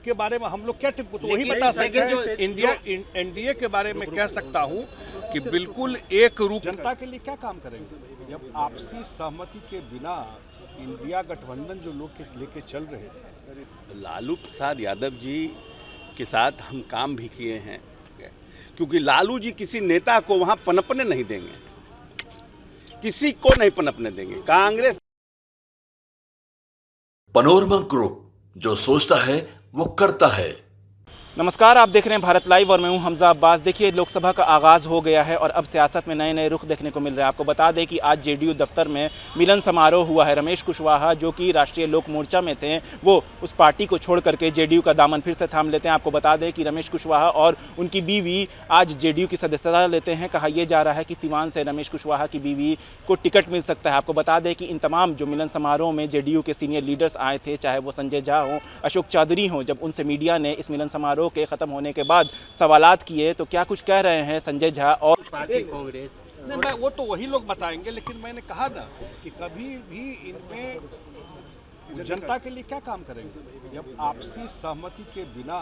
उनके बारे में हम लोग क्या टिप्पणी तो वही बता सकते हैं। इंडिया एनडीए के बारे में कह सकता हूं कि बिल्कुल एक रूप जनता के लिए क्या काम करेंगे जब आपसी सहमति के बिना इंडिया गठबंधन जो लोग लेके चल रहे थे। लालू प्रसाद यादव जी के साथ हम काम भी किए हैं, क्योंकि लालू जी किसी नेता को वहां पनपने नहीं देंगे, किसी को नहीं पनपने देंगे। कांग्रेस पनोरमा ग्रुप, जो सोचता है वो करता है। नमस्कार, आप देख रहे हैं भारत लाइव और मैं हूं हमजा अब्बास। देखिए, लोकसभा का आगाज़ हो गया है और अब सियासत में नए नए रुख देखने को मिल रहे हैं। आपको बता दें कि आज जेडीयू दफ्तर में मिलन समारोह हुआ है। रमेश कुशवाहा जो कि राष्ट्रीय लोक मोर्चा में थे, वो उस पार्टी को छोड़ करके जेडीयू का दामन फिर से थाम लेते हैं। आपको बता दें कि रमेश कुशवाहा और उनकी बीवी आज जेडीयू की सदस्यता लेते हैं। कहा यह जा रहा है कि सीवान से रमेश कुशवाहा की बीवी को टिकट मिल सकता है। आपको बता दें कि इन तमाम जो मिलन समारोह में जेडीयू के सीनियर लीडर्स आए थे, चाहे वो संजय झा हो, अशोक चौधरी हो, जब उनसे मीडिया ने इस मिलन समारोह के खत्म होने के बाद सवालात किए तो क्या कुछ कह रहे हैं संजय झा और पार्टी कांग्रेस। नहीं, वो तो वही लोग बताएंगे, लेकिन मैंने कहा ना कि कभी भी इनमें जनता के लिए क्या काम करेंगे जब आपसी सहमति के बिना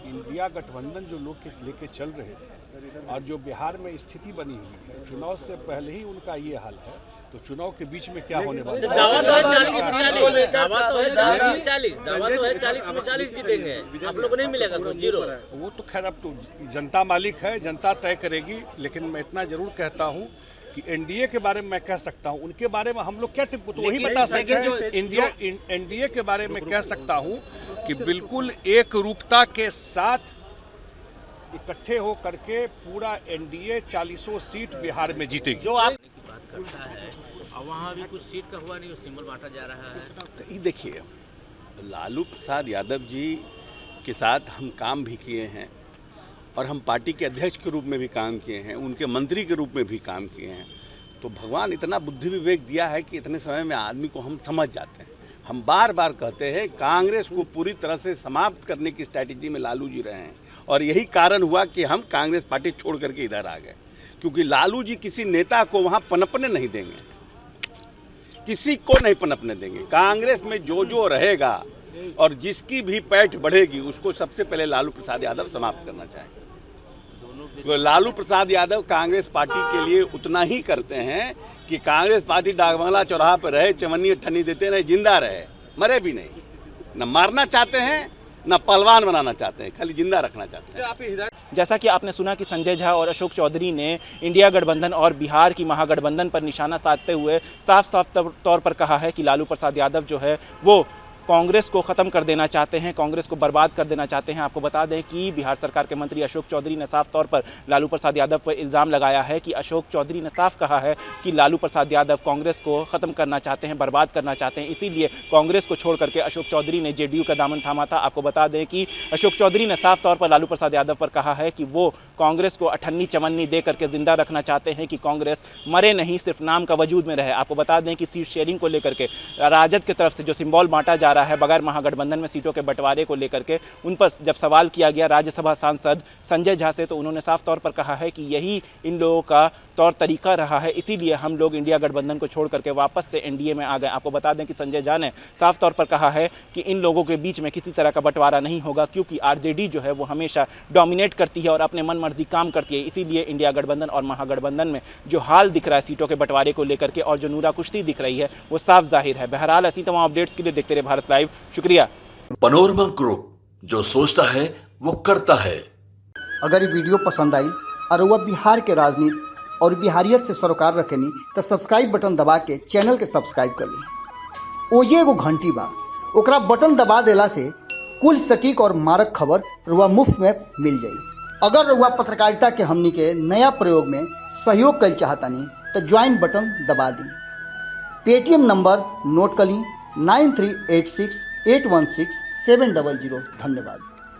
इंडिया गठबंधन जो लोग लेके चल रहे थे और जो बिहार में स्थिति बनी हुई है, चुनाव से पहले ही उनका ये हाल है, तो चुनाव के बीच में क्या होने वाला है? दावा तो है 40 में 40 जीतेंगे, आप लोग को नहीं मिलेगा तो जीरो। वो तो खैर अब तो जनता मालिक है, जनता तय करेगी। लेकिन मैं इतना जरूर कहता हूं कि एनडीए के बारे में मैं कह सकता हूं, उनके बारे में हम लोग क्या टिप्पणी तो वही बता सकते हैं। इंडिया एनडीए के बारे में कह सकता हूं कि बिल्कुल एक रूपता के साथ इकट्ठे हो करके पूरा एनडीए 40 सीट बिहार में जीतेगी। जो आप बात करता है और वहाँ भी कुछ सीट का हुआ नहीं, सिंबल बांटा जा रहा है। तो ये देखिए, लालू प्रसाद यादव जी के साथ हम काम भी किए हैं और हम पार्टी के अध्यक्ष के रूप में भी काम किए हैं, उनके मंत्री के रूप में भी काम किए हैं। तो भगवान इतना बुद्धि विवेक दिया है कि इतने समय में आदमी को हम समझ जाते हैं। हम बार बार कहते हैं कांग्रेस को पूरी तरह से समाप्त करने की स्ट्रैटेजी में लालू जी रहे हैं और यही कारण हुआ कि हम कांग्रेस पार्टी छोड़ करके इधर आ गए, क्योंकि लालू जी किसी नेता को वहां पनपने नहीं देंगे, किसी को नहीं पनपने देंगे। कांग्रेस में जो जो रहेगा और जिसकी भी पैठ बढ़ेगी उसको सबसे पहले लालू प्रसाद यादव समाप्त करना चाहेंगे। तो लालू प्रसाद यादव कांग्रेस पार्टी के लिए उतना ही करते हैं कि कांग्रेस पार्टी डाकबंगला चौराहा पर रहे, चवन्नी ठन्नी देते रहे, जिंदा रहे, मरे भी नहीं। न मारना चाहते हैं न पहलवान बनाना चाहते हैं, खाली जिंदा रखना चाहते हैं। जैसा कि आपने सुना कि संजय झा और अशोक चौधरी ने इंडिया गठबंधन और बिहार की महागठबंधन पर निशाना साधते हुए साफ साफ तौर पर कहा है कि लालू प्रसाद यादव जो है वो कांग्रेस को खत्म कर देना चाहते हैं, कांग्रेस को बर्बाद कर देना चाहते हैं। आपको बता दें कि बिहार सरकार के मंत्री अशोक चौधरी ने साफ तौर पर लालू प्रसाद यादव पर इल्जाम लगाया है कि अशोक चौधरी ने साफ कहा है कि लालू प्रसाद यादव कांग्रेस को खत्म करना चाहते हैं, बर्बाद करना चाहते हैं, इसीलिए कांग्रेस को छोड़ करके अशोक चौधरी ने जेडीयू का दामन थामा था। आपको बता दें कि अशोक चौधरी ने साफ तौर पर लालू प्रसाद यादव पर कहा है कि वो कांग्रेस को अठन्नी चवन्नी दे करके जिंदा रखना चाहते हैं कि कांग्रेस मरे नहीं, सिर्फ नाम का वजूद में रहे। आपको बता दें कि सीट शेयरिंग को लेकर के राजद की तरफ से जो सिंबल बांटा जा रहा है बगैर महागठबंधन में सीटों के बंटवारे को लेकर के, उन पर जब सवाल किया गया राज्यसभा सांसद संजय झा से, तो उन्होंने साफ तौर पर कहा है कि यही इन लोगों का तौर तरीका रहा है, इसीलिए हम लोग इंडिया गठबंधन को छोड़ करके वापस से एनडीए में आ गए। आपको बता दें कि संजय झा ने साफ तौर पर कहा है कि इन लोगों के बीच में किसी तरह का बंटवारा नहीं होगा, क्योंकि आरजेडी जो है वो हमेशा डोमिनेट करती है और अपने मन मर्जी काम करती है। इसीलिए इंडिया गठबंधन और महागठबंधन में जो हाल दिख रहा है सीटों के बंटवारे को लेकर के और जो नूरा कुश्ती दिख रही है वो साफ जाहिर है। बहरहाल ऐसी तमाम अपडेट्स के लिए देखते रहे भारत लाइव। शुक्रिया। पनोरमा ग्रुप, जो सोचता है वो करता है। अगर ये वीडियो पसंद आई और वह बिहार के राजनीति और बिहारियत से सरोकार रखेनी तो सब्सक्राइब बटन दबा के चैनल के सब्सक्राइब कर ली। ओजे एगो घंटी बा, ओकरा बटन दबा देला से कुल सटीक और मारक खबर रुआ मुफ्त में मिल जाई। अगर रुआ पत्रकारिता के हमनी के नया प्रयोग में सहयोग कर चाहतानी तो ज्वाइन बटन दबा दी। पेटीएम नंबर नोट कर ली 9386816700। धन्यवाद।